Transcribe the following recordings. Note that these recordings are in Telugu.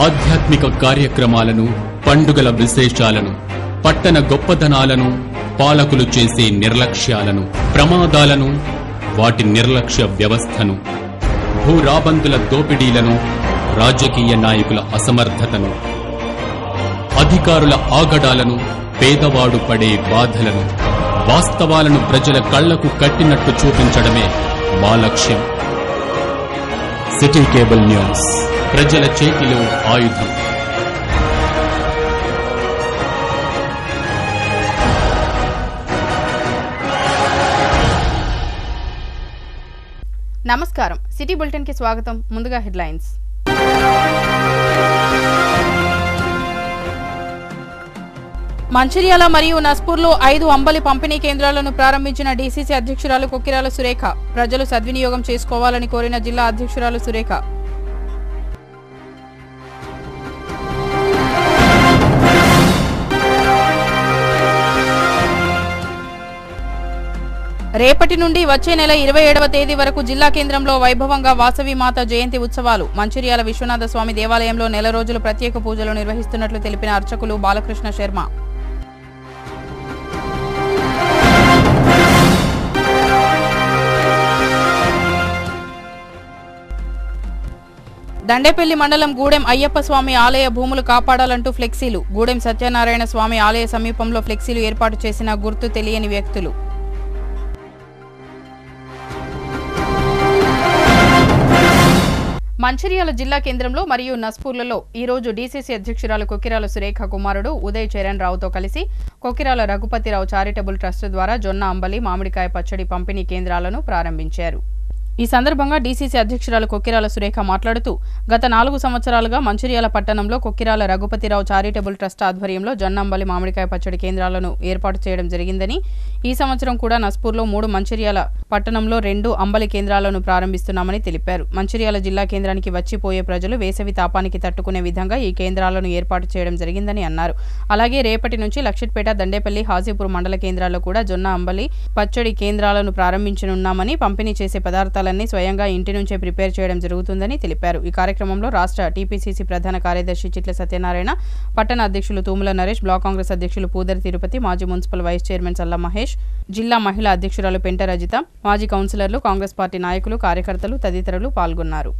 ఆధ్యాత్మిక కార్యక్రమాలను, పండుగల విశేషాలను, పట్టణ గొప్పదనాలను, పాలకులు చేసే నిర్లక్ష్యాలను, ప్రమాదాలను, వాటి నిర్లక్ష్య వ్యవస్థను, భూరాబందుల దోపిడీలను, రాజకీయ నాయకుల అసమర్థతను, అధికారుల ఆగడాలను, పేదవాడు పడే బాధలను, వాస్తవాలను ప్రజల కళ్లకు కట్టినట్టు చూపించడమే మా లక్ష్యం. సిటీ కేబుల్ న్యూస్, ప్రజల చేతిలో ఆయుధం. నమస్కారం, సిటీ బులెటిన్ కి స్వాగతం. ముందుగా హెడ్లైన్స్. మంచిర్యాల మరియు నస్పూర్లో 5 అంబలి పంపిణీ కేంద్రాలను ప్రారంభించిన డీసీసీ అధ్యక్షురాలు కొక్కిరాల సురేఖ. ప్రజలు సద్వినియోగం చేసుకోవాలని కోరిన జిల్లా అధ్యక్షురాలు సురేఖ. రేపటి నుండి వచ్చే నెల 27వ తేదీ వరకు జిల్లా కేంద్రంలో వైభవంగా వాసవి మాత జయంతి ఉత్సవాలు. మంచిర్యాల విశ్వనాథ స్వామి దేవాలయంలో నెల రోజులు ప్రత్యేక పూజలు నిర్వహిస్తున్నట్లు తెలిపిన అర్చకులు బాలకృష్ణ శర్మ. దండేపల్లి మండలం గూడెం అయ్యప్ప స్వామి ఆలయ భూములు కాపాడాలంటూ ఫ్లెక్సీలు. గూడెం సత్యనారాయణ స్వామి ఆలయ సమీపంలో ఫ్లెక్సీలు ఏర్పాటు చేసిన గుర్తు తెలియని వ్యక్తులు. మంచిర్యాల జిల్లా కేంద్రంలో మరియు నస్పూర్లలో ఈ రోజు డీసీసీ అధ్యక్షురాలు కొక్కిరాల సురేఖ కుమారుడు ఉదయ్ చరణ్ రావుతో కలిసి కొక్కిరాల రఘుపతిరావు చారిటబుల్ ట్రస్ట్ ద్వారా జొన్న అంబలి, మామిడికాయ పచ్చడి పంపిణీ కేంద్రాలను ప్రారంభించారు. ఈ సందర్భంగా డీసీసీ అధ్యక్షురాలు కొక్కిరాల సురేఖ మాట్లాడుతూ గత 4 సంవత్సరాలుగా మంచిర్యాల పట్టణంలో కొక్కిరాల రఘుపతిరావు చారిటబుల్ ట్రస్ట్ ఆధ్వర్యంలో జొన్నంబలి, మామిడికాయ పచ్చడి కేంద్రాలను ఏర్పాటు చేయడం జరిగిందని, ఈ సంవత్సరం కూడా నస్పూర్లో 3, మంచిర్యాల పట్టణంలో 2 అంబలి కేంద్రాలను ప్రారంభిస్తున్నామని తెలిపారు. మంచిర్యాల జిల్లా కేంద్రానికి వచ్చిపోయే ప్రజలు వేసవి తాపానికి తట్టుకునే విధంగా ఈ కేంద్రాలను ఏర్పాటు చేయడం జరిగిందని అన్నారు. అలాగే రేపటి నుంచి లక్షిట్పేట, దండేపల్లి, హాజీపూర్ మండల కేంద్రాల్లో కూడా జొన్న అంబలి, పచ్చడి కేంద్రాలను ప్రారంభించనున్నామని, పంపిణీ చేసే పదార్థాల స్వయంగా ఇంటి నుంచే ప్రిపేర్ చేయడం జరుగుతుందని తెలిపారు. ఈ కార్యక్రమంలో రాష్ట్ర టీపీసీసీ ప్రధాన కార్యదర్శి చిట్ల సత్యనారాయణ, పట్టణ అధ్యక్షులు తూముల నరేష్, బ్లాక్ కాంగ్రెస్ అధ్యక్షులు పూదరి తిరుపతి, మాజీ మున్సిపల్ వైస్ చైర్మన్ సల్లా మహేష్, జిల్లా మహిళా అధ్యక్షురాలు పెంట రజిత, మాజీ కౌన్సిలర్లు, కాంగ్రెస్ పార్టీ నాయకులు, కార్యకర్తలు తదితరులు పాల్గొన్నారు.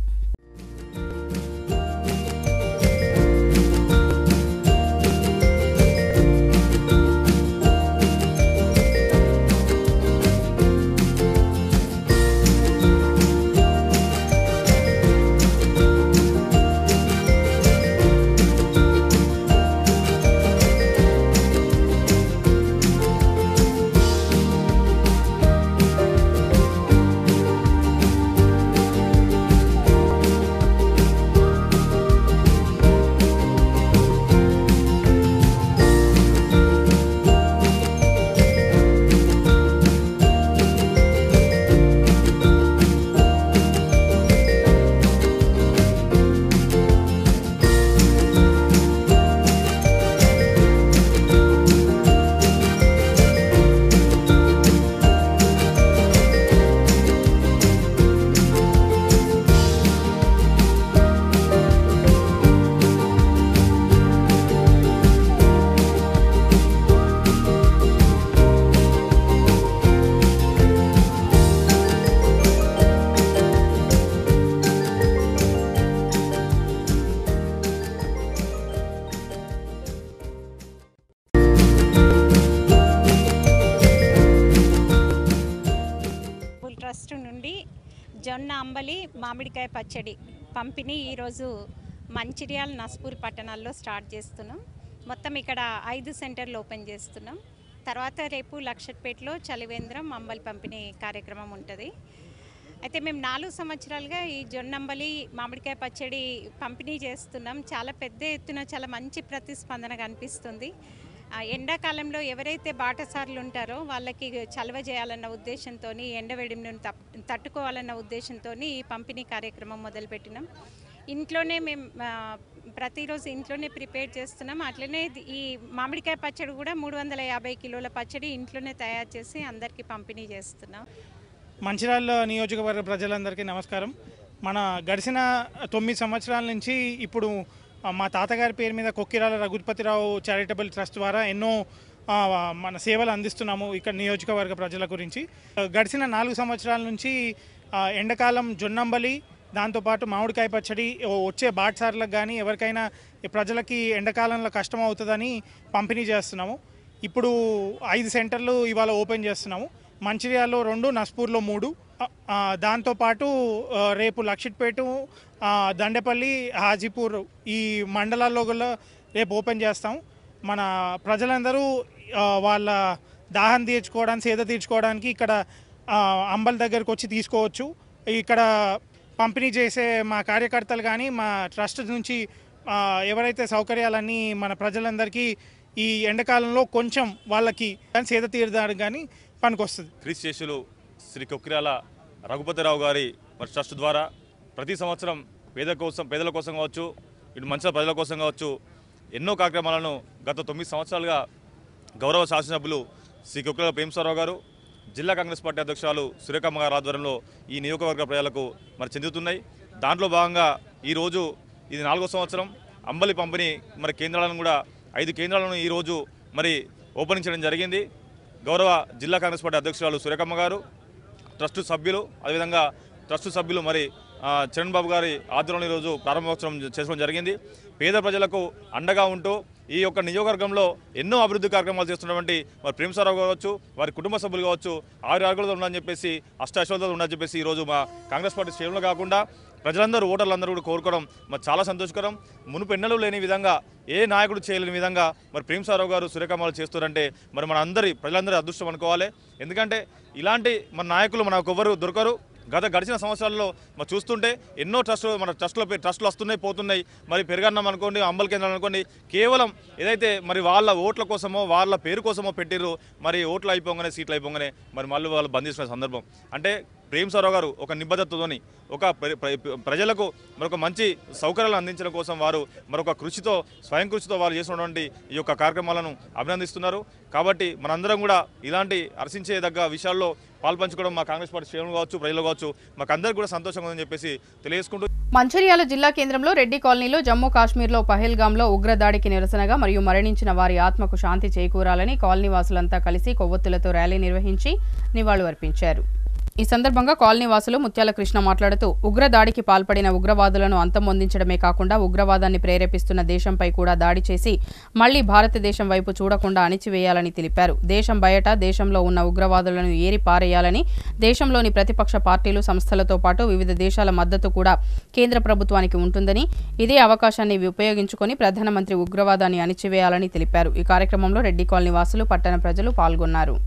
ట్రస్ట్ నుండి జొన్న అంబలి, మామిడికాయ పచ్చడి పంపిణీ ఈరోజు మంచిర్యాల, నస్పూర్ పట్టణాల్లో స్టార్ట్ చేస్తున్నాం. మొత్తం ఇక్కడ 5 సెంటర్లు ఓపెన్ చేస్తున్నాం. తర్వాత రేపు లక్షట్పేటలో చలివేంద్రం అంబలి పంపిణీ కార్యక్రమం ఉంటుంది. అయితే మేము 4 సంవత్సరాలుగా ఈ జొన్నంబలి, మామిడికాయ పచ్చడి పంపిణీ చేస్తున్నాం. చాలా పెద్ద ఎత్తున చాలా మంచి ప్రతిస్పందన కనిపిస్తుంది. ఎండాకాలంలో ఎవరైతే బాటసారులు ఉంటారో వాళ్ళకి చలవ చేయాలన్న ఉద్దేశంతో, ఎండవేడిని తట్టుకోవాలన్న ఉద్దేశంతో ఈ పంపిణీ కార్యక్రమం మొదలుపెట్టినాం. ఇంట్లోనే మేము ప్రతిరోజు ఇంట్లోనే ప్రిపేర్ చేస్తున్నాం. అట్లనే ఈ మామిడికాయ పచ్చడి కూడా 350 కిలోల పచ్చడి ఇంట్లోనే తయారు చేసి అందరికీ పంపిణీ చేస్తున్నాం. మంచిర్యాల నియోజకవర్గ ప్రజలందరికీ నమస్కారం. మన గడిచిన 9 సంవత్సరాల నుంచి ఇప్పుడు మా తాతగారి పేరు మీద కొక్కిరాల రఘుపతిరావు చారిటబుల్ ట్రస్ట్ ద్వారా ఎన్నో మన సేవలు అందిస్తున్నాము ఇక్కడ నియోజకవర్గ ప్రజల గురించి. గడిచిన 4 సంవత్సరాల నుంచి ఎండాకాలం జొన్నంబలి, దాంతోపాటు మామిడికాయ పచ్చడి వచ్చే బాటసార్లకు కానీ ఎవరికైనా ప్రజలకి ఎండాకాలంలో కష్టం అవుతుందని పంపిణీ చేస్తున్నాము. ఇప్పుడు 5 సెంటర్లు ఇవాళ ఓపెన్ చేస్తున్నాము. మంచిర్యాలలో 2, నస్పూర్లో 3. దాంతోపాటు రేపు లక్షిట్పేట, దండేపల్లి, హాజీపూర్ ఈ మండలాల్లో కూడా రేపు ఓపెన్ చేస్తాం. మన ప్రజలందరూ వాళ్ళ దాహం తీర్చుకోవడానికి, సేద తీర్చుకోవడానికి ఇక్కడ అంబల్ దగ్గరకు వచ్చి తీసుకోవచ్చు. ఇక్కడ పంపిణీ చేసే మా కార్యకర్తలు కానీ మా ట్రస్ట్ నుంచి ఎవరైతే సౌకర్యాలన్నీ మన ప్రజలందరికీ ఈ ఎండాకాలంలో కొంచెం వాళ్ళకి సేద తీరడానికి కానీ పనికొస్తుంది. క్రీస్తులు శ్రీ కొక్కిరాల రఘుపతిరావు గారి ట్రస్ట్ ద్వారా ప్రతి సంవత్సరం పేదల కోసం కావచ్చు, ఇటు మంచిర్యాల ప్రజల కోసం కావచ్చు ఎన్నో కార్యక్రమాలను గత 9 సంవత్సరాలుగా గౌరవ శాసనసభ్యులు శ్రీ కొక్కిరాల ప్రేమసారావు గారు, జిల్లా కాంగ్రెస్ పార్టీ అధ్యక్షురాలు సురేఖమ్మ గారి ఆధ్వర్యంలో ఈ నియోజకవర్గ ప్రజలకు చెందుతున్నాయి. దాంట్లో భాగంగా ఈరోజు ఇది 4వ సంవత్సరం అంబలి పంపిణీ కేంద్రాలను కూడా 5 కేంద్రాలను ఈరోజు ఓపెనింగ్ చేయడం జరిగింది. గౌరవ జిల్లా కాంగ్రెస్ పార్టీ అధ్యక్షురాలు సురేఖమ్మ గారు, ట్రస్టు సభ్యులు, అదేవిధంగా ట్రస్టు సభ్యులు చరణ్ బాబు గారి ఆధ్వర్యంలో ఈరోజు ప్రారంభోత్సవం చేసుకోవడం జరిగింది. పేద ప్రజలకు అండగా ఉంటూ ఈ యొక్క నియోజకవర్గంలో ఎన్నో అభివృద్ధి కార్యక్రమాలు చేస్తున్నటువంటి ప్రేమసారావు కావచ్చు, వారి కుటుంబ సభ్యులు కావచ్చు, ఆరోగ్యాలతో ఉండాలని చెప్పేసి, అష్టాశ్వాలతో ఉండాలని చెప్పేసి ఈరోజు మా కాంగ్రెస్ పార్టీ శ్రేణులు కాకుండా ప్రజలందరూ, ఓటర్లందరూ కూడా కోరుకోవడం చాలా సంతోషకరం. మునుపు ఎన్నడూ లేని విధంగా, ఏ నాయకుడు చేయలేని విధంగా ప్రేమసారావు గారు, సురేఖమ్మ చేస్తారంటే మన ప్రజలందరూ అదృష్టం అనుకోవాలి. ఎందుకంటే ఇలాంటి మన నాయకులు మనకు ఎవరు దొరకరు. గడిచిన సంవత్సరాల్లో చూస్తుంటే ఎన్నో ట్రస్టులు వస్తున్నాయి, పోతున్నాయి. పెరుగన్నం అనుకోండి, అంబల్ కేంద్రాలు అనుకోండి, కేవలం ఏదైతే వాళ్ళ ఓట్ల కోసమో వాళ్ళ పేరు కోసమో పెట్టిర్రు, ఓట్లు అయిపోగానే, సీట్లు అయిపోగానే మళ్ళీ వాళ్ళు బంద్ చేసుకునే సందర్భం. అంటే ప్రేమసారావు గారు ఒక నిబద్ధతతోని, ఒక ప్రజలకు మరొక మంచి సౌకర్యాలు అందించడం కోసం వారు మరొక కృషితో, స్వయం కృషితో వారు చేసినటువంటి ఈ యొక్క కార్యక్రమాలను అభినందిస్తున్నారు. కాబట్టి మనందరం కూడా ఇలాంటి హర్షించేదగ్గ విషయాల్లో పాల్పంచుకోవడం మా కాంగ్రెస్ పార్టీ శ్రేణులు కావచ్చు, ప్రజలు కావచ్చు, మాకందరికీ కూడా సంతోషంగా ఉందని చెప్పేసి తెలియజేసుకుంటూ, మంచిర్యాల జిల్లా కేంద్రంలో రెడ్డి కాలనీలో జమ్మూ కాశ్మీర్లో పహల్గాంలో ఉగ్రదాడికి నిరసనగా మరియు మరణించిన వారి ఆత్మకు శాంతి చేకూరాలని కాలనీ వాసులంతా కలిసి కొవ్వొత్తులతో ర్యాలీ నిర్వహించి నివాళులర్పించారు. ఈ సందర్భంగా కాలనీ వాసులు ముత్యాల కృష్ణ మాట్లాడుతూ ఉగ్రదాడికి పాల్పడిన ఉగ్రవాదులను అంతమొందించడమే కాకుండా ఉగ్రవాదాన్ని ప్రేరేపిస్తున్న దేశంపై కూడా దాడి చేసి మళ్లీ భారతదేశం వైపు చూడకుండా అణిచివేయాలని తెలిపారు. దేశం బయట దేశంలో ఉన్న ఉగ్రవాదులను ఏరి పారేయాలని దేశంలోని ప్రతిపక్ష పార్టీలు, సంస్థలతో పాటు వివిధ దేశాల మద్దతు కూడా కేంద్ర ప్రభుత్వానికి ఉంటుందని, ఇదే అవకాశాన్ని ఉపయోగించుకొని ప్రధానమంత్రి ఉగ్రవాదాన్ని అణిచివేయాలని తెలిపారు. ఈ కార్యక్రమంలో రెడ్డి కాలనీ వాసులు, పట్టణ ప్రజలు పాల్గొన్నారు.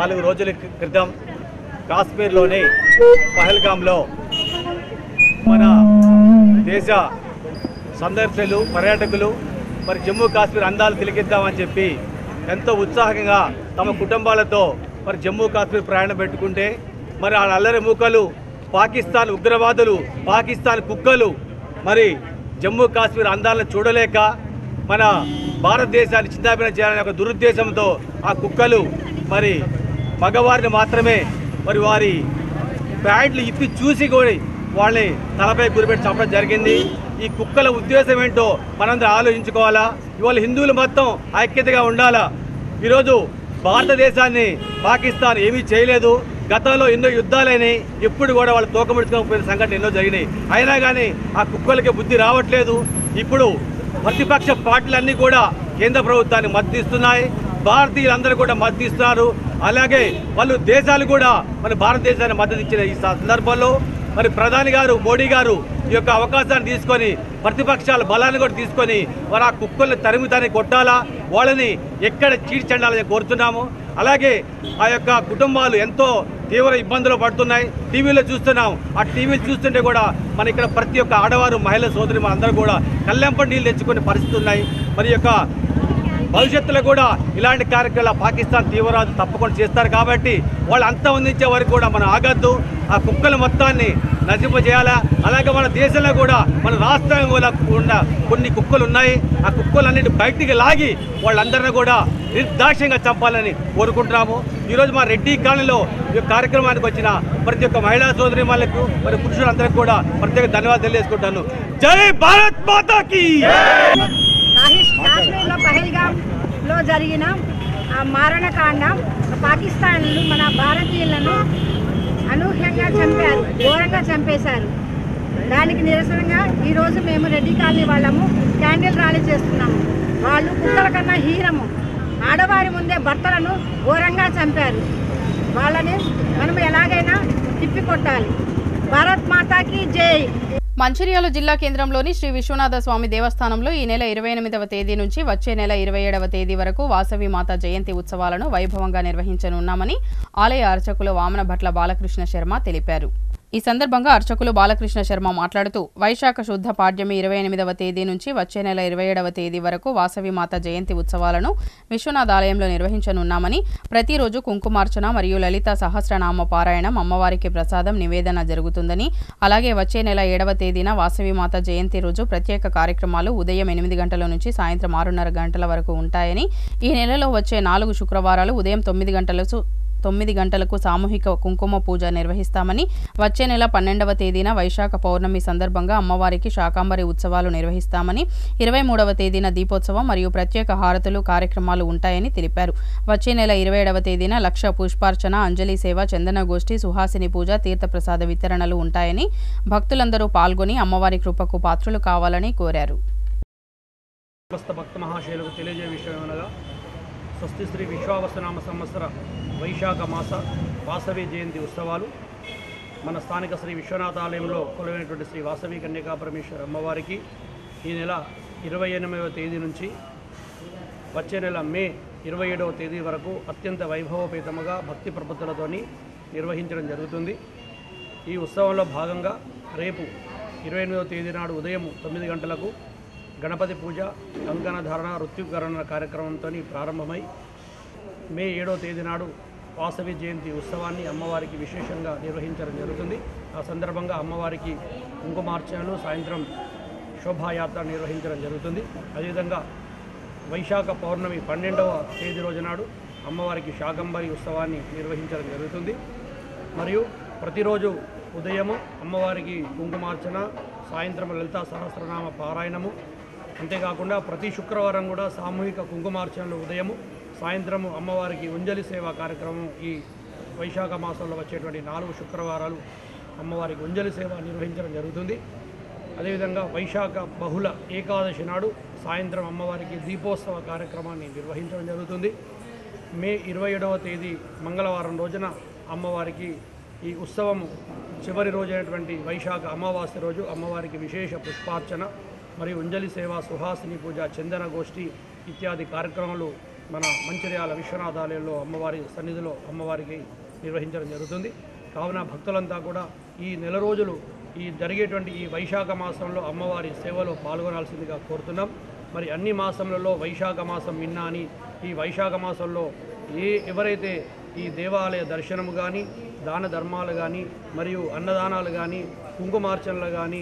4 రోజుల క్రితం కాశ్మీర్లోని పహల్గామ్లో మన దేశ సందర్శకులు పర్యాటకులు మరి జమ్మూ కాశ్మీర్ అందాలు తిలకిద్దామని చెప్పి ఎంతో ఉత్సాహంగా తమ కుటుంబాలతో మరి జమ్మూ కాశ్మీర్ ప్రయాణం పెట్టుకుంటే మరి ఆ అల్లరి మూకలు పాకిస్తాన్ ఉగ్రవాదులు పాకిస్తాన్ కుక్కలు మరి జమ్మూ కాశ్మీర్ అందాలను చూడలేక మన భారతదేశాన్ని చిన్నాభిన్నం చేయాలనే ఒక దురుద్దేశంతో ఆ కుక్కలు మరి మగవారిని మాత్రమే మరి వారి ప్యాంట్లు ఇప్పి చూసి కూడా వాళ్ళని తలపై గురిపెట్టి చంపడం జరిగింది. ఈ కుక్కల ఉద్దేశం ఏంటో మనందరం ఆలోచించుకోవాలా. ఇవాళ హిందువులు మొత్తం ఐక్యతగా ఉండాలా. ఈరోజు భారతదేశాన్ని పాకిస్తాన్ ఏమీ చేయలేదు. గతంలో ఎన్నో యుద్ధాలైనాయి, ఎప్పుడు కూడా వాళ్ళు తోకముడుచుకోకపోయిన సంఘటన ఎన్నో జరిగినాయి. అయినా కానీ ఆ కుక్కలకి బుద్ధి రావట్లేదు. ఇప్పుడు ప్రతిపక్ష పార్టీలన్నీ కూడా కేంద్ర ప్రభుత్వాన్ని మద్దతిస్తున్నాయి, భారతీయులందరూ కూడా మద్దతిస్తున్నారు. అలాగే వాళ్ళు దేశాలు కూడా మన భారతదేశాన్ని మద్దతు ఇచ్చిన ఈ సందర్భంలో మరి ప్రధాని గారు మోడీ గారు ఈ యొక్క అవకాశాన్ని తీసుకొని ప్రతిపక్షాల బలాన్ని కూడా తీసుకొని వారు ఆ కుక్కల్ని తరిమితాన్ని కొట్టాలా, వాళ్ళని ఎక్కడ చీడ్చండాలని కోరుతున్నాము. అలాగే ఆ యొక్క కుటుంబాలు ఎంతో తీవ్ర ఇబ్బందులు పడుతున్నాయి. టీవీలో చూస్తున్నాం. ఆ టీవీలు చూస్తుంటే కూడా మన ఇక్కడ ప్రతి ఒక్క ఆడవారు మహిళా సోదరి అందరూ కూడా కళ్ళెంపటి నీళ్ళు తెచ్చుకునే పరిస్థితులు ఉన్నాయి. మరి యొక్క భవిష్యత్తులో కూడా ఇలాంటి కార్యక్రమాలు పాకిస్తాన్ తీవ్రవాదులు తప్పకుండా చేస్తారు. కాబట్టి వాళ్ళు అంతమందించే వరకు కూడా మనం ఆగద్దు. ఆ కుక్కల మొత్తాన్ని నశింపజేయాలా. అలాగే మన దేశంలో కూడా మన రాష్ట్రంలో ఉన్న కొన్ని కుక్కలు ఉన్నాయి. ఆ కుక్కలన్నింటి బయటికి లాగి వాళ్ళందరినీ కూడా నిర్దాక్ష్యంగా చంపాలని కోరుకుంటున్నాము. ఈరోజు మా రెడ్డి కాలనీలో ఈ కార్యక్రమానికి వచ్చిన ప్రతి ఒక్క మహిళా సోదరి వాళ్ళకు మరి పురుషులందరికీ కూడా ప్రత్యేక ధన్యవాదాలు తెలియజేసుకుంటాను. జై భారత్ మాతాకి. కాశ్మీర్లో పహల్గామ్లో జరిగిన మారణకాండ పాకిస్తాన్లు మన భారతీయులను అనూహ్యంగా చంపారు, ఘోరంగా చంపేశారు. దానికి నిరసనగా ఈరోజు మేము రెడ్డి కాలనీ వాళ్ళము క్యాండిల్ ర్యాలీ చేస్తున్నాము. వాళ్ళు కుక్కల కన్నా హీనము. ఆడవారి ముందే భర్తలను ఘోరంగా చంపారు. వాళ్ళని మనం ఎలాగైనా తిప్పికొట్టాలి. భారత్ మాతాకి జై. మంచిర్యాల జిల్లా కేంద్రంలోని శ్రీ విశ్వనాథ స్వామి దేవస్థానంలో ఈ నెల 28వ తేదీ నుంచి వచ్చే నెల 27వ తేదీ వరకు వాసవి మాత జయంతి ఉత్సవాలను వైభవంగా నిర్వహించనున్నామని ఆలయ అర్చకులు వామన భట్ల బాలకృష్ణ శర్మ తెలిపారు. ఈ సందర్భంగా అర్చకులు బాలకృష్ణ శర్మ మాట్లాడుతూ వైశాఖ శుద్ధ పాడ్యమి 28వ తేదీ నుంచి వచ్చే నెల 27వ తేదీ వరకు వాసవి మాత జయంతి ఉత్సవాలను విశ్వనాథ ఆలయంలో నిర్వహించనున్నామని, ప్రతిరోజు కుంకుమార్చన మరియు లలిత సహస్రనామ పారాయణం, అమ్మవారికి ప్రసాదం నివేదన జరుగుతుందని, అలాగే వచ్చే నెల 7వ తేదీన వాసవి మాత జయంతి రోజు ప్రత్యేక కార్యక్రమాలు ఉదయం 8 గంటల నుంచి సాయంత్రం 6:30 గంటల వరకు ఉంటాయని, ఈ నెలలో వచ్చే 4 శుక్రవారాలు ఉదయం 9 గంటలకు సామూహిక కుంకుమ పూజ నిర్వహిస్తామని, వచ్చే నెల 12వ తేదీన వైశాఖ పౌర్ణమి సందర్భంగా అమ్మవారికి శాకాంబరి ఉత్సవాలు నిర్వహిస్తామని, 23వ తేదీన దీపోత్సవం మరియు ప్రత్యేక హారతులు కార్యక్రమాలు ఉంటాయని తెలిపారు. వచ్చే నెల 27వ తేదీన లక్ష పుష్పార్చన, అంజలి సేవ, చందన గోష్ఠి, సుహాసిని పూజ, తీర్థప్రసాద వితరణలు ఉంటాయని, భక్తులందరూ పాల్గొని అమ్మవారి కృపకు పాత్రులు కావాలని కోరారు. స్వస్తి శ్రీ విశ్వావసనామ సంవత్సర వైశాఖ మాస వాసవి జయంతి ఉత్సవాలు మన స్థానిక శ్రీ విశ్వనాథ ఆలయంలో కొలువైనటువంటి శ్రీ వాసవి కన్యకా పరమేశ్వర అమ్మవారికి ఈ నెల 28వ తేదీ నుంచి వచ్చే నెల మే 27వ తేదీ వరకు అత్యంత వైభవోపేతముగా భక్తి ప్రపత్తులతోని నిర్వహించడం జరుగుతుంది. ఈ ఉత్సవంలో భాగంగా రేపు 28వ తేదీ నాడు ఉదయం 9 గంటలకు గణపతి పూజ, కంకణ ధారణ, ఋత్యుకరణ కార్యక్రమంతో ప్రారంభమై మే 7వ తేదీ నాడు వాసవి జయంతి ఉత్సవాన్ని అమ్మవారికి విశేషంగా నిర్వహించడం జరుగుతుంది. ఆ సందర్భంగా అమ్మవారికి కుంకుమార్చనలు, సాయంత్రం శోభాయాత్ర నిర్వహించడం జరుగుతుంది. అదేవిధంగా వైశాఖ పౌర్ణమి 12వ తేదీ రోజు నాడు అమ్మవారికి శాకంబరి ఉత్సవాన్ని నిర్వహించడం జరుగుతుంది. మరియు ప్రతిరోజు ఉదయము అమ్మవారికి కుంకుమార్చన, సాయంత్రం లలితా సహస్రనామ పారాయణము, అంతేకాకుండా ప్రతి శుక్రవారం కూడా సామూహిక కుంకుమార్చనలు ఉదయము, సాయంత్రము అమ్మవారికి ఉంజలి సేవా కార్యక్రమం ఈ వైశాఖ మాసంలో వచ్చేటువంటి 4 శుక్రవారాలు అమ్మవారికి ఉంజలి సేవ నిర్వహించడం జరుగుతుంది. అదేవిధంగా వైశాఖ బహుళ ఏకాదశి నాడు సాయంత్రం అమ్మవారికి దీపోత్సవ కార్యక్రమాన్ని నిర్వహించడం జరుగుతుంది. మే 27వ తేదీ మంగళవారం రోజున అమ్మవారికి ఈ ఉత్సవము చివరి రోజైనటువంటి వైశాఖ అమావాస్య రోజు అమ్మవారికి విశేష పుష్పార్చన మరియు ఉంజలి సేవ, సుహాసిని పూజ, చందన గోష్ఠి ఇత్యాది కార్యక్రమాలు మన మంచిర్యాల విశ్వనాథ ఆలయంలో అమ్మవారి సన్నిధిలో అమ్మవారికి నిర్వహించడం జరుగుతుంది. కావున భక్తులంతా కూడా ఈ నెల రోజులు ఈ జరిగేటువంటి ఈ వైశాఖ మాసంలో అమ్మవారి సేవలో పాల్గొనాల్సిందిగా కోరుతున్నాం. మరి అన్ని మాసంలలో వైశాఖ మాసం మిన్నా అని ఈ వైశాఖ మాసంలో ఎవరైతే ఈ దేవాలయ దర్శనము కానీ దాన ధర్మాలు కానీ మరియు అన్నదానాలు కానీ కుంకుమార్చనలు కానీ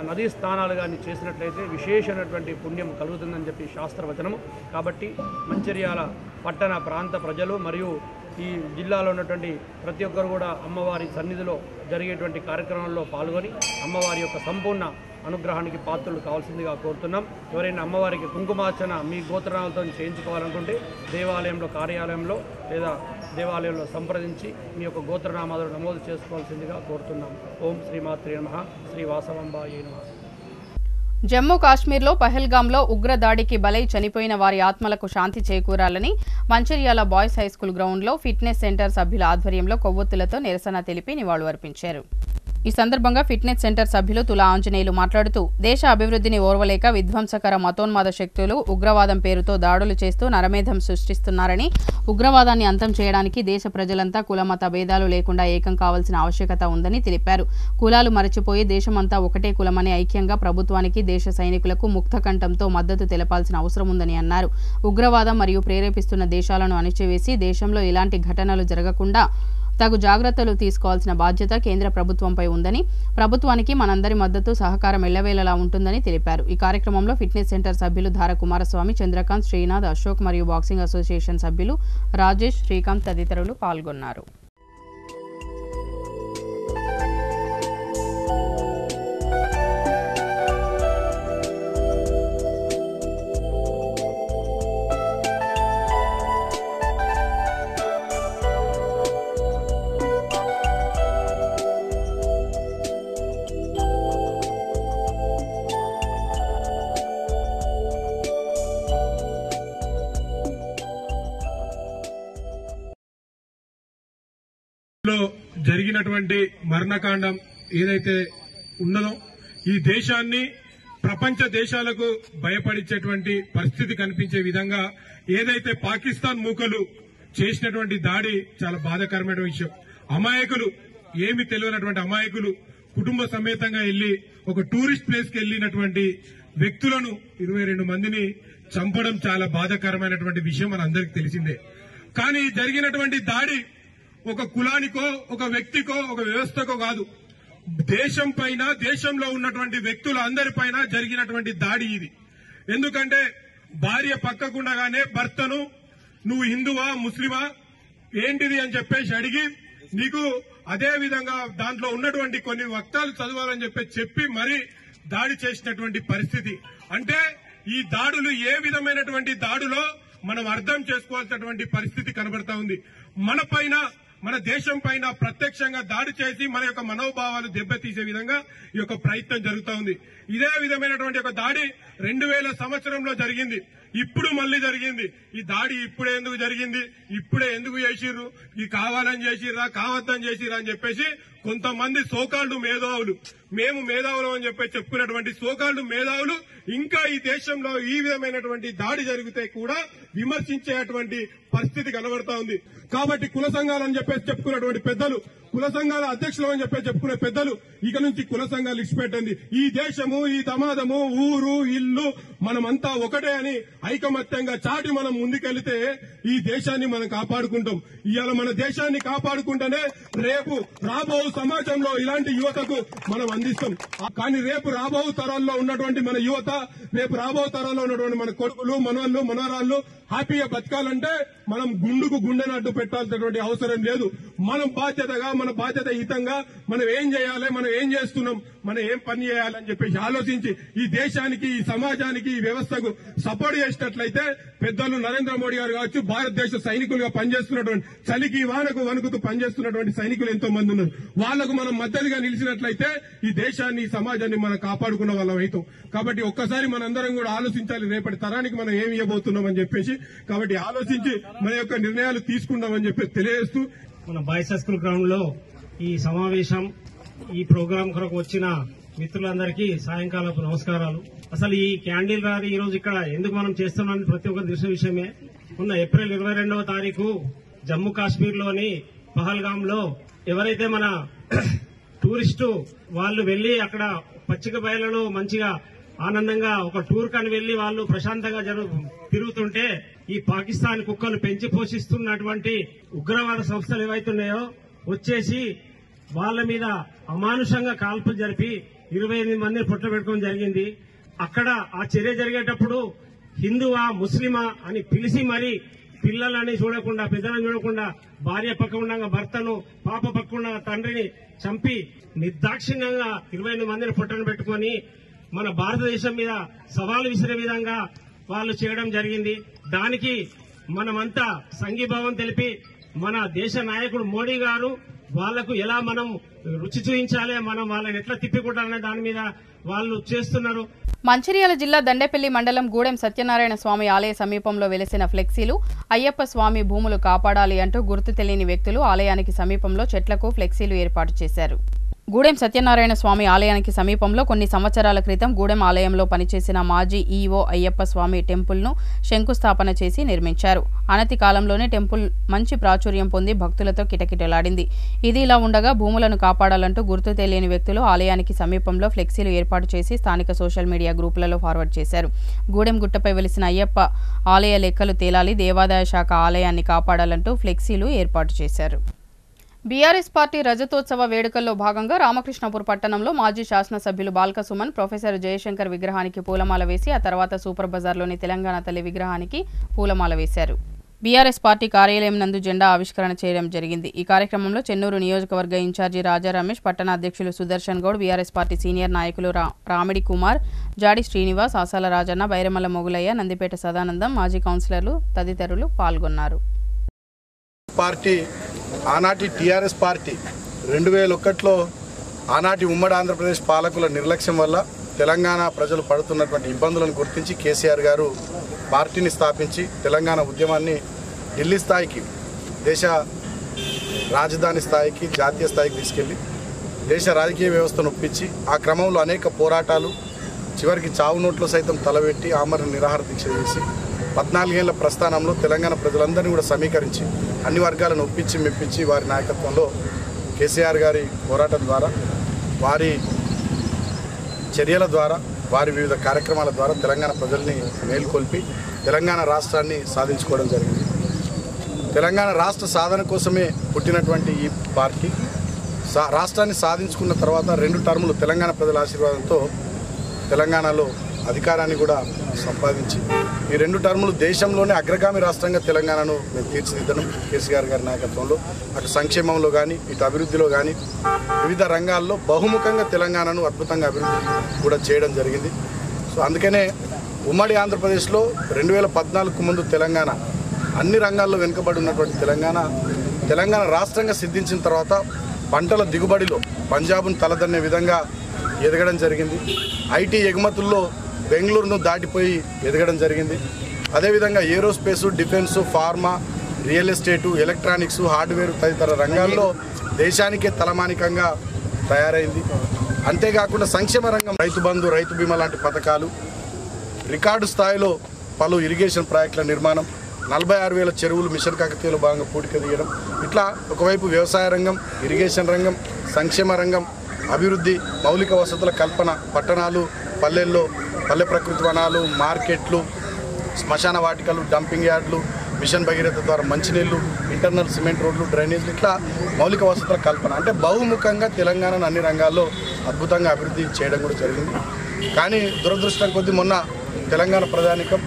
నదీ స్నానాలు కానీ చేసినట్లయితే విశేషమైనటువంటి పుణ్యం కలుగుతుందని చెప్పి శాస్త్రవచనము. కాబట్టి మంచిర్యాల పట్టణ ప్రాంత ప్రజలు మరియు ఈ జిల్లాలో ఉన్నటువంటి ప్రతి ఒక్కరు కూడా అమ్మవారి సన్నిధిలో జరిగేటువంటి కార్యక్రమంలో పాల్గొని అమ్మవారి యొక్క సంపూర్ణ అనుగ్రహానికి పాత్రలు కావాల్సిందిగా కోరుతున్నాం. ఎవరైనా అమ్మవారికి కుంకుమార్చన మీ గోత్రాలతో చేయించుకోవాలనుకుంటే దేవాలయంలో కార్యాలయంలో లేదా దేవాలయంలో సంప్రదించి మీ యొక్క గోత్రనామాలను నమోదు చేసుకోవాల్సిందిగా కోరుతున్నాం. ఓం శ్రీమాత్రే నమః, శ్రీ వాసవంబాయే నమః. జమ్మూ కాశ్మీర్లో పహల్గాంలో ఉగ్రదాడికి బలై చనిపోయిన వారి ఆత్మలకు శాంతి చేకూరాలని మంచిర్యాల బాయ్స్ హైస్కూల్ గ్రౌండ్లో ఫిట్నెస్ సెంటర్ సభ్యుల ఆధ్వర్యంలో కొవ్వొత్తులతో నిరసన తెలిపి నివాళులర్పించారు. ఈ సందర్భంగా ఫిట్నెస్ సెంటర్ సభ్యులు తులా ఆంజనేయులు మాట్లాడుతూ దేశ అభివృద్ధిని ఓర్వలేక విధ్వంసకర మతోన్మాద శక్తులు ఉగ్రవాదం పేరుతో దాడులు చేస్తూ నరమేధం సృష్టిస్తున్నారని, ఉగ్రవాదాన్ని అంతం చేయడానికి దేశ ప్రజలంతా కులమత భేదాలు లేకుండా ఏకం కావాల్సిన ఆవశ్యకత ఉందని తెలిపారు. కులాలు మరచిపోయి దేశమంతా ఒకటే కులమని ఐక్యంగా ప్రభుత్వానికి దేశ సైనికులకు ముక్తకంఠంతో మద్దతు తెలపాల్సిన అవసరం ఉందని అన్నారు. ఉగ్రవాదం మరియు ప్రేరేపిస్తున్న దేశాలను అణిచివేసి దేశంలో ఇలాంటి ఘటనలు జరగకుండా తగు జాగ్రత్తలు తీసుకోవాల్సిన బాధ్యత కేంద్ర ప్రభుత్వంపై ఉందని, ప్రభుత్వానికి మనందరి మద్దతు సహకారం ఎల్లవేళలా ఉంటుందని తెలిపారు. ఈ కార్యక్రమంలో ఫిట్నెస్ సెంటర్ సభ్యులు ధార కుమారస్వామి, చంద్రకాంత్, శ్రీనాథ్, అశోక్ మరియు బాక్సింగ్ అసోసియేషన్ సభ్యులు రాజేష్, శ్రీకాంత్ తదితరులు పాల్గొన్నారు. జరిగినటువంటి మరణకాండం ఏదైతే ఉన్నదో ఈ దేశాన్ని ప్రపంచ దేశాలకు భయపడించేటువంటి పరిస్థితి కనిపించే విధంగా ఏదైతే పాకిస్తాన్ మూకలు చేసినటువంటి దాడి చాలా బాధాకరమైన విషయం. అమాయకులు, ఏమి తెలియనటువంటి అమాయకులు కుటుంబ సమేతంగా వెళ్లి ఒక టూరిస్ట్ ప్లేస్ కి వెళ్లినటువంటి వ్యక్తులను 22 మందిని చంపడం చాలా బాధాకరమైనటువంటి విషయం మనందరికీ తెలిసిందే. కానీ జరిగినటువంటి దాడి ఒక కులానికో, ఒక వ్యక్తికో, ఒక వ్యవస్థకో కాదు, దేశం పైన, దేశంలో ఉన్నటువంటి వ్యక్తుల అందరిపైన జరిగినటువంటి దాడి ఇది. ఎందుకంటే భార్య పక్కకుండగానే భర్తను నువ్వు హిందువా ముస్లిమా ఏంటిది అని చెప్పేసి అడిగి నీకు అదే విధంగా దాంట్లో ఉన్నటువంటి కొన్ని వక్తాలు చదవాలని చెప్పి మరీ దాడి చేసినటువంటి పరిస్థితి. అంటే ఈ దాడులు ఏ విధమైనటువంటి దాడులో మనం అర్థం చేసుకోవాల్సినటువంటి పరిస్థితి కనబడతా ఉంది. మన దేశం పైన ప్రత్యక్షంగా దాడి చేసి మన యొక్క మనోభావాలు దెబ్బతీసే విధంగా ఈ యొక్క ప్రయత్నం జరుగుతూ ఉంది. ఇదే విధమైనటువంటి ఒక దాడి 2000 సంవత్సరంలో జరిగింది. ఇప్పుడు మళ్లీ జరిగింది. ఈ దాడి ఇప్పుడే ఎందుకు జరిగింది, ఇప్పుడే ఎందుకు చేసిర్రు, ఈ కావాలని చేసిర్రా కావద్దని చేసిర్రా అని చెప్పేసి కొంతమంది సోకాల్డ్ మేధావులు, మేము మేధావులు అని చెప్పి చెప్పుకున్నటువంటి సోకాల్డ్ మేధావులు ఇంకా ఈ దేశంలో ఈ విధమైనటువంటి దాడి జరిగితే కూడా విమర్శించేటువంటి పరిస్థితి కనబడతా ఉంది. కాబట్టి కుల సంఘాలని చెప్పేసి చెప్పుకున్నటువంటి పెద్దలు, కుల సంఘాల అధ్యక్షులు అని చెప్పి చెప్పుకునే పెద్దలు ఇక నుంచి కుల సంఘాలు ఇచ్చిపెట్టండి. ఈ దేశము, ఈ సమాజము, ఊరు, ఇల్లు మనమంతా ఒకటే అని ఐకమత్యంగా చాటి మనం ముందుకెళ్తే ఈ దేశాన్ని మనం కాపాడుకుంటాం. ఇవాళ మన దేశాన్ని కాపాడుకుంటేనే రేపు రాబో సమాజంలో ఇలాంటి యువతకు మనం అందిస్తాం. కానీ రేపు రాబో తరాల్లో ఉన్నటువంటి మన యువత, రేపు రాబో తరాల్లో ఉన్నటువంటి మన కొడుకులు, మనవాళ్ళు, మనవరాళ్ళు హ్యాపీగా బతకాలంటే మనం గుండుకు గుండెను అడ్డు పెట్టాల్సినటువంటి అవసరం లేదు. మనం బాధ్యతగా, మన బాధ్యత హితంగా మనం ఏం చేయాలి, మనం ఏం చేస్తున్నాం, మనం ఏం పని చేయాలని చెప్పేసి ఆలోచించి ఈ దేశానికి, ఈ సమాజానికి, ఈ వ్యవస్థకు సపోర్ట్ చేసినట్లయితే పెద్దలు నరేంద్ర మోడీ గారు కావచ్చు, భారతదేశ సైనికులుగా పనిచేస్తున్నటువంటి చలికి వానకు వణుకుతూ పనిచేస్తున్నటువంటి సైనికులు ఎంతో మంది ఉన్నారు. వాళ్లకు మనం మద్దతుగా నిలిచినట్లయితే ఈ దేశాన్ని, ఈ సమాజాన్ని మనం కాపాడుకున్న వాళ్ళం అవుతాం. కాబట్టి ఒక్కసారి మనందరం కూడా ఆలోచించాలి, రేపటి తరానికి మనం ఏమి ఇవ్వబోతున్నాం అని చెప్పేసి. కాబట్టి ఆలోచించి మన యొక్క నిర్ణయాలు తీసుకుందామని చెప్పి తెలియజేస్తూ మన బాయ్స్ హై స్కూల్ గ్రౌండ్ లో ఈ సమావేశం, ఈ ప్రోగ్రాం కొరకు వచ్చిన మిత్రులందరికీ సాయంకాలపు నమస్కారాలు. అసలు ఈ క్యాండిల్ ర్యాలీ ఈ రోజు ఇక్కడ ఎందుకు మనం చేస్తున్నామని ప్రతి ఒక్కరు తెలిసిన విషయమే. మొన్న ఏప్రిల్ 22వ తారీఖు జమ్మూ కాశ్మీర్ లోని పహల్గామ్ లో ఎవరైతే మన టూరిస్టు వాళ్ళు వెళ్లి అక్కడ పచ్చిక బయలులో మంచిగా ఆనందంగా ఒక టూర్ కని వెళ్లి వాళ్ళు ప్రశాంతంగా తిరుగుతుంటే ఈ పాకిస్తాన్ కుక్కలు పెంచి పోషిస్తున్నటువంటి ఉగ్రవాద సంస్థలు ఏవైతున్నాయో వచ్చేసి వాళ్ళ మీద అమానుషంగా కాల్పులు జరిపి 28 మందిని పొట్టబెట్టుకోవడం జరిగింది. అక్కడ ఆ చర్య జరిగేటప్పుడు హిందువా ముస్లిమా అని పిలిచి మరి పిల్లలని చూడకుండా పెద్దలను చూడకుండా భార్య పక్క ఉండగా భర్తను పాప పక్క ఉండగా తండ్రిని చంపి నిర్దాక్షిణ్యంగా 28 మందిని పొట్టను పెట్టుకుని మన భారతదేశం మీద సవాలు విసిరే విధంగా వాళ్ళు చేయడం జరిగింది. దానికి మనమంతా సంఘీభావం తెలిపి మన దేశ నాయకుడు మోడీ గారు వాళ్లకు ఎలా మనం రుచి చూపించాలి, మనం వాళ్ళని ఎట్లా తిప్పికొట్టాలనే దాని మీద వాళ్ళు చేస్తున్నారు. మంచిర్యాల జిల్లా దండేపల్లి మండలం గూడెం సత్యనారాయణ స్వామి ఆలయ సమీపంలో వెలిసిన ఫ్లెక్సీలు అయ్యప్ప స్వామి భూములు కాపాడాలి అంటూ గుర్తు తెలియని వ్యక్తులు ఆలయానికి సమీపంలో చెట్లకు ఫ్లెక్సీలు ఏర్పాటు చేశారు. గూడెం సత్యనారాయణ స్వామి ఆలయానికి సమీపంలో కొన్ని సంవత్సరాల క్రితం గూడెం ఆలయంలో పనిచేసిన మాజీ ఈవో అయ్యప్ప స్వామి టెంపుల్ను శంకుస్థాపన చేసి నిర్మించారు. అనతి కాలంలోనే టెంపుల్ మంచి ప్రాచుర్యం పొంది భక్తులతో కిటకిటలాడింది. ఇది ఇలా ఉండగా భూములను కాపాడాలంటూ గుర్తు తెలియని వ్యక్తులు ఆలయానికి సమీపంలో ఫ్లెక్సీలు ఏర్పాటు చేసి స్థానిక సోషల్ మీడియా గ్రూపులలో ఫార్వర్డ్ చేశారు. గూడెం గుట్టపై వెలిసిన అయ్యప్ప ఆలయ లెక్కలు తేలాలి, దేవాదాయ శాఖ ఆలయాన్ని కాపాడాలంటూ ఫ్లెక్సీలు ఏర్పాటు చేశారు. బీఆర్ఎస్ పార్టీ రజతోత్సవ వేడుకల్లో భాగంగా రామకృష్ణాపూర్ పట్టణంలో మాజీ శాసనసభ్యులు బాల్క సుమన్ ప్రొఫెసర్ జయశంకర్ విగ్రహానికి పూలమాల వేసి ఆ తర్వాత సూపర్ బజార్లోని తెలంగాణ తల్లి విగ్రహానికి పూలమాల వేశారు. బీఆర్ఎస్ పార్టీ కార్యాలయం నందు జెండా ఆవిష్కరణ చేయడం జరిగింది. ఈ కార్యక్రమంలో చెన్నూరు నియోజకవర్గ ఇన్ఛార్జి రాజా రమేష్, పట్టణ అధ్యక్షులు Sudarshan Goud, BRS party senior నాయకులు రామిడి కుమార్, జాడి శ్రీనివాస్, ఆసాల రాజన్న, బైరమల్ల మొగులయ్య, నందిపేట సదానందం, మాజీ కౌన్సిలర్లు తదితరులు పాల్గొన్నారు. పార్టీ ఆనాటి టీఆర్ఎస్ పార్టీ 2001లో ఆనాటి ఉమ్మడి ఆంధ్రప్రదేశ్ పాలకుల నిర్లక్ష్యం వల్ల తెలంగాణ ప్రజలు పడుతున్నటువంటి ఇబ్బందులను గుర్తించి కేసీఆర్ గారు పార్టీని స్థాపించి తెలంగాణ ఉద్యమాన్ని ఢిల్లీ స్థాయికి, దేశ రాజధాని స్థాయికి, జాతీయ స్థాయికి తీసుకెళ్ళి దేశ రాజకీయ వ్యవస్థను ఒప్పించి ఆ క్రమంలో అనేక పోరాటాలు, చివరికి చావు నోట్లో సైతం తలబెట్టి ఆమరణ నిరాహార దీక్ష చేసి 14 ఏళ్ల ప్రస్థానంలో తెలంగాణ ప్రజలందరినీ కూడా సమీకరించి అన్ని వర్గాలను ఒప్పించి మెప్పించి వారి నాయకత్వంలో కేసీఆర్ గారి పోరాటం ద్వారా, వారి చర్యల ద్వారా, వారి వివిధ కార్యక్రమాల ద్వారా తెలంగాణ ప్రజల్ని మేల్కొల్పి తెలంగాణ రాష్ట్రాన్ని సాధించుకోవడం జరిగింది. తెలంగాణ రాష్ట్ర సాధన కోసమే పుట్టినటువంటి ఈ పార్టీ రాష్ట్రాన్ని సాధించుకున్న తర్వాత 2 టర్ములు తెలంగాణ ప్రజల ఆశీర్వాదంతో తెలంగాణలో అధికారాన్ని కూడా సంపాదించి ఈ 2 టర్ములు దేశంలోనే అగ్రగామి రాష్ట్రంగా తెలంగాణను మేము తీర్చిదిద్దడం కేసీఆర్ గారి నాయకత్వంలో అటు సంక్షేమంలో కానీ ఇటు అభివృద్ధిలో కానీ వివిధ రంగాల్లో బహుముఖంగా తెలంగాణను అద్భుతంగా అభివృద్ధి కూడా చేయడం జరిగింది. సో అందుకనే ఉమ్మడి ఆంధ్రప్రదేశ్లో 2014కు ముందు తెలంగాణ అన్ని రంగాల్లో వెనుకబడి ఉన్నటువంటి తెలంగాణ రాష్ట్రంగా సిద్ధించిన తర్వాత పంటల దిగుబడిలో పంజాబ్ను తలదన్నే విధంగా ఎదగడం జరిగింది. ఐటీ ఎగుమతుల్లో బెంగళూరును దాటిపోయి ఎదగడం జరిగింది. అదేవిధంగా ఏరోస్పేసు, defence, pharma, real estate, electronics, hardware తదితర రంగాల్లో దేశానికే తలమానికంగా తయారైంది. అంతేకాకుండా సంక్షేమ రంగం రైతు బంధు, రైతు బీమా లాంటి పథకాలు, రికార్డు స్థాయిలో పలు ఇరిగేషన్ ప్రాజెక్టుల నిర్మాణం, 46,000 చెరువులు మిషన్ కాకతీయలో భాగంగా పూడిక తీయడం, ఇట్లా ఒకవైపు వ్యవసాయ రంగం, ఇరిగేషన్ రంగం, సంక్షేమ రంగం, అభివృద్ధి, మౌలిక వసతుల కల్పన, పట్టణాలు, పల్లెల్లో పల్లె ప్రకృతి వనాలు, మార్కెట్లు, శ్మశాన వాటికలు, డంపింగ్ యార్డులు, మిషన్ భగీరథ ద్వారా మంచినీళ్లు, ఇంటర్నల్ సిమెంట్ రోడ్లు, డ్రైనేజీలు, ఇట్లా మౌలిక వసతుల కల్పన అంటే బహుముఖంగా తెలంగాణను అన్ని రంగాల్లో అద్భుతంగా అభివృద్ధి చేయడం కూడా జరిగింది. కానీ దురదృష్టం కొద్దీ మొన్న తెలంగాణ ప్రజానికం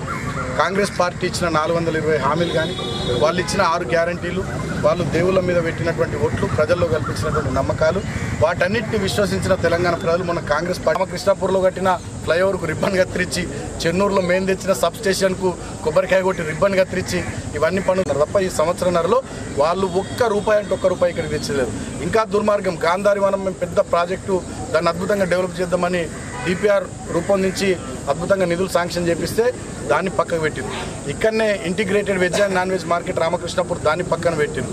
కాంగ్రెస్ పార్టీ ఇచ్చిన 420 హామీలు కానీ, వాళ్ళు ఇచ్చిన 6 గ్యారంటీలు, వాళ్ళు దేవుళ్ళ మీద పెట్టినటువంటి ఓట్లు, ప్రజల్లో కల్పించినటువంటి నమ్మకాలు, వాటన్నిటిని విశ్వసించిన తెలంగాణ ప్రజలు మొన్న కాంగ్రెస్ పార్టీ రామకృష్ణాపూర్లో కట్టిన ఫ్లైఓవర్కు రిబ్బన్ కత్తిరించి, చెన్నూరులో మేము తెచ్చిన సబ్ స్టేషన్కు కొబ్బరికాయ కొట్టి రిబ్బన్ కత్తిరించి ఇవన్నీ పనులు తప్ప ఈ సంవత్సరంన్నరలో వాళ్ళు ₹1 అంటే ₹1 ఇక్కడికి తెచ్చలేదు. ఇంకా దుర్మార్గం, గాంధారి వనం మేము పెద్ద ప్రాజెక్టు దాన్ని అద్భుతంగా డెవలప్ చేద్దామని డిపిఆర్ రూపొందించి అద్భుతంగా నిధులు శాంక్షన్ చేపిస్తే దాన్ని పక్కకు పెట్టింది. ఇక్కడనే integrated veg and non veg market Ramakrishnapur దాన్ని పక్కన పెట్టింది.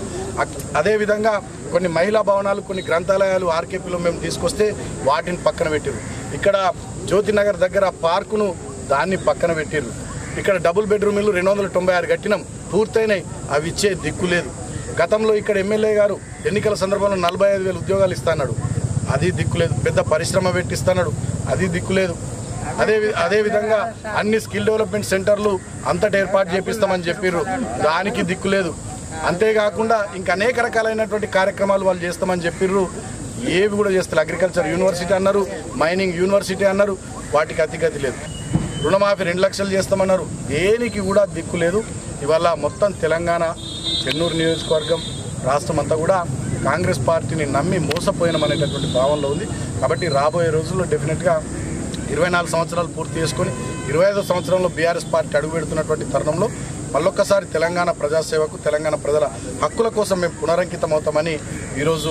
అదేవిధంగా కొన్ని మహిళా భవనాలు, కొన్ని గ్రంథాలయాలు ఆర్కేపీలో మేము తీసుకొస్తే వాటిని పక్కన పెట్టారు. ఇక్కడ జ్యోతినగర్ దగ్గర పార్కును దాన్ని పక్కన పెట్టారు. ఇక్కడ డబుల్ బెడ్రూమ్ ఇల్లు 296 కట్టినాం, పూర్తయినాయి, అవి ఇచ్చే దిక్కు లేదు. గతంలో ఇక్కడ ఎమ్మెల్యే గారు ఎన్నికల సందర్భంలో 45,000 ఉద్యోగాలు ఇస్తాడు, అది దిక్కులేదు. పెద్ద పరిశ్రమ పెట్టిస్తాడు, అది దిక్కులేదు. అదేవిధంగా అన్ని స్కిల్ డెవలప్మెంట్ సెంటర్లు అంతటా ఏర్పాటు చేపిస్తామని చెప్పారు, దానికి దిక్కులేదు. అంతేకాకుండా ఇంకా అనేక రకాలైనటువంటి కార్యక్రమాలు వాళ్ళు చేస్తామని చెప్పారు, ఏవి కూడా చేస్తారు. అగ్రికల్చర్ యూనివర్సిటీ అన్నారు, మైనింగ్ యూనివర్సిటీ అన్నారు, వాటికి అతిగతి లేదు. రుణమాఫీ 2 లక్షలు చేస్తామన్నారు, దేనికి కూడా దిక్కు లేదు. ఇవాళ మొత్తం తెలంగాణ, చెన్నూరు నియోజకవర్గం, రాష్ట్రం అంతా కూడా కాంగ్రెస్ పార్టీని నమ్మి మోసపోయినమనేటటువంటి భావనలో ఉంది. కాబట్టి రాబోయే రోజుల్లో డెఫినెట్గా 24 సంవత్సరాలు పూర్తి చేసుకొని 25వ సంవత్సరంలో బీఆర్ఎస్ పార్టీ అడుగుపెడుతున్నటువంటి తరుణంలో మళ్ళొక్కసారి తెలంగాణ ప్రజాసేవకు, తెలంగాణ ప్రజల హక్కుల కోసం మేము పునరంకితం అవుతామని ఈరోజు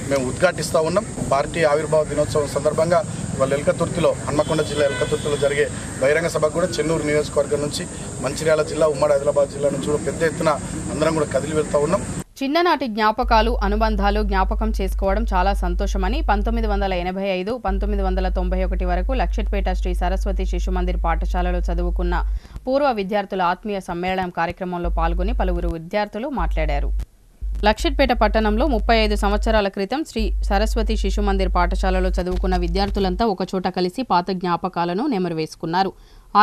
మేము ఉద్ఘాటిస్తూ ఉన్నాం. పార్టీ ఆవిర్భావ దినోత్సవం సందర్భంగా వాళ్ళ ఎల్కతుర్తిలో, హన్మకొండ జిల్లా ఎల్కతుర్తిలో జరిగే బహిరంగ సభకు కూడా చెన్నూరు నియోజకవర్గం నుంచి, మంచిర్యాల జిల్లా, ఉమ్మడి ఆదిలాబాద్ జిల్లా నుంచి కూడా పెద్ద ఎత్తున అందరం కూడా కదిలి వెళ్తూ ఉన్నాం. చిన్ననాటి జ్ఞాపకాలు, అనుబంధాలు జ్ఞాపకం చేసుకోవడం చాలా సంతోషమని 1985, 1991 వరకు లక్షట్పేట శ్రీ సరస్వతి శిశు మందిర్ పాఠశాలలో చదువుకున్న పూర్వ విద్యార్థుల ఆత్మీయ సమ్మేళనం కార్యక్రమంలో పాల్గొని పలువురు విద్యార్థులు మాట్లాడారు. లక్షట్పేట పట్టణంలో 35 సంవత్సరాల క్రితం శ్రీ సరస్వతి శిశు మందిర్ పాఠశాలలో చదువుకున్న విద్యార్థులంతా ఒకచోట కలిసి పాత జ్ఞాపకాలను నెమరు వేసుకున్నారు.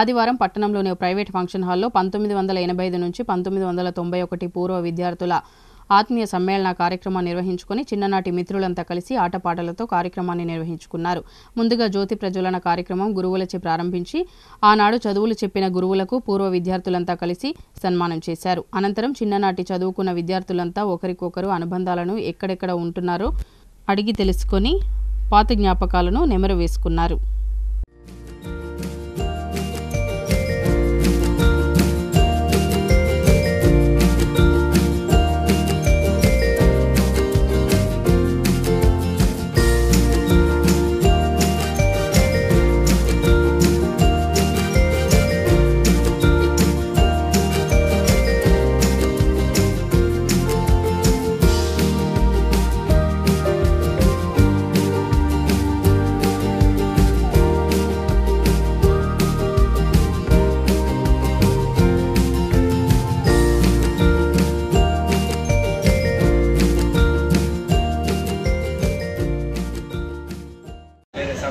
ఆదివారం పట్టణంలోని ప్రైవేట్ ఫంక్షన్ హాల్లో 1985 నుంచి 1991 పూర్వ విద్యార్థుల ఆత్మీయ సమ్మేళన కార్యక్రమాన్ని నిర్వహించుకుని చిన్ననాటి మిత్రులంతా కలిసి ఆటపాటలతో కార్యక్రమాన్ని నిర్వహించుకున్నారు. ముందుగా జ్యోతి ప్రజ్వలన కార్యక్రమం గురువులచే ప్రారంభించి ఆనాడు చదువులు చెప్పిన గురువులకు పూర్వ విద్యార్థులంతా కలిసి సన్మానం చేశారు. అనంతరం చిన్ననాటి చదువుకున్న విద్యార్థులంతా ఒకరికొకరు అనుబంధాలను ఎక్కడెక్కడ ఉంటున్నారో అడిగి తెలుసుకొని పాత జ్ఞాపకాలను నెమరు వేసుకున్నారు.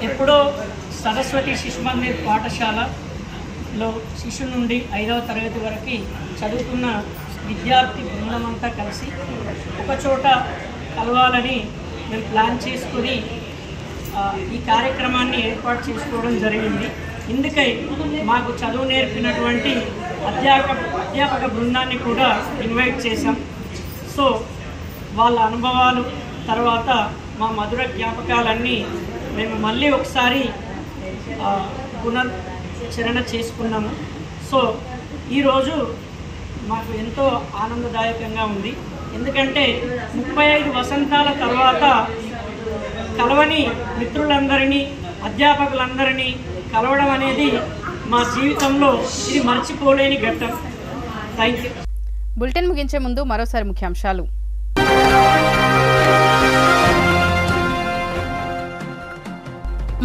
ఎప్పుడో సరస్వతి శిశు మందిర్ పాఠశాలలో శిశు నుండి 5వ తరగతి వరకు చదువుతున్న విద్యార్థి బృందమంతా కలిసి ఒకచోట కలవాలని మేము ప్లాన్ చేసుకుని ఈ కార్యక్రమాన్ని ఏర్పాటు చేసుకోవడం జరిగింది. ఇందుకై మాకు చదువు నేర్పినటువంటి అధ్యాపక బృందాన్ని కూడా ఇన్వైట్ చేశాం. సో వాళ్ళ అనుభవాలు, తర్వాత మా మధుర జ్ఞాపకాలన్నీ మేము మళ్ళీ ఒకసారి పునశ్చరణ చేసుకున్నాము. సో ఈరోజు మాకు ఎంతో ఆనందదాయకంగా ఉంది. ఎందుకంటే 35 వసంతాల తర్వాత కలవని మిత్రులందరినీ, అధ్యాపకులందరినీ కలవడం అనేది మా జీవితంలో ఇది మర్చిపోలేని ఘట్టం. Thank you. బులెటిన్ ముగించే ముందు మరోసారి ముఖ్యాంశాలు.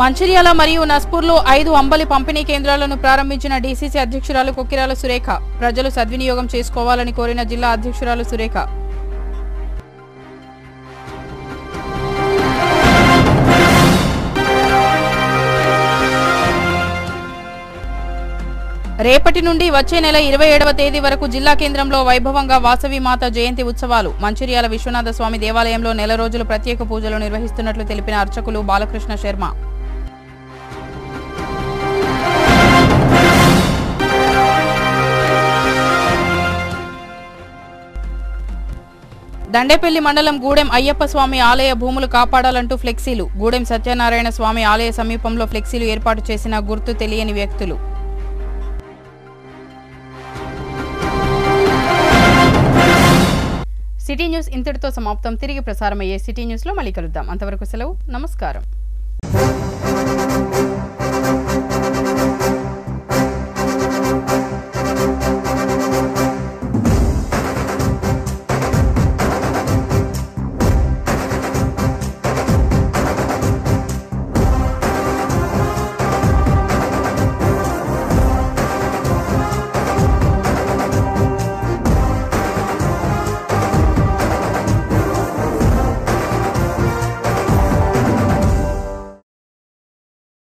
మంచిర్యాల మరియు నస్పూర్లో 5 అంబలి పంపిణీ కేంద్రాలను ప్రారంభించిన డీసీసీ అధ్యక్షురాలు కొక్కిరాల సురేఖ. ప్రజలు సద్వినియోగం చేసుకోవాలని కోరిన జిల్లా అధ్యక్షురాలు సురేఖ. రేపటి నుండి వచ్చే నెల 27వ తేదీ వరకు జిల్లా కేంద్రంలో వైభవంగా వాసవి మాత జయంతి ఉత్సవాలు. మంచిర్యాల విశ్వనాథ స్వామి దేవాలయంలో నెల రోజులు ప్రత్యేక పూజలు నిర్వహిస్తున్నట్లు తెలిపిన అర్చకులు బాలకృష్ణ శర్మ. దండేపల్లి మండలం గూడెం అయ్యప్ప స్వామి ఆలయ భూములు కాపాడాలంటూ ఫ్లెక్సీలు. గూడెం సత్యనారాయణ స్వామి ఆలయ సమీపంలో ఫ్లెక్సీలు ఏర్పాటు చేసిన గుర్తు తెలియని వ్యక్తులు. సిటీ న్యూస్ ఇంతటితో సమాప్తం. తిరిగి ప్రసారమయ్యే సిటీ న్యూస్లో మళ్ళీ కలుద్దాం. అంతవరకు సెలవు. నమస్కారం.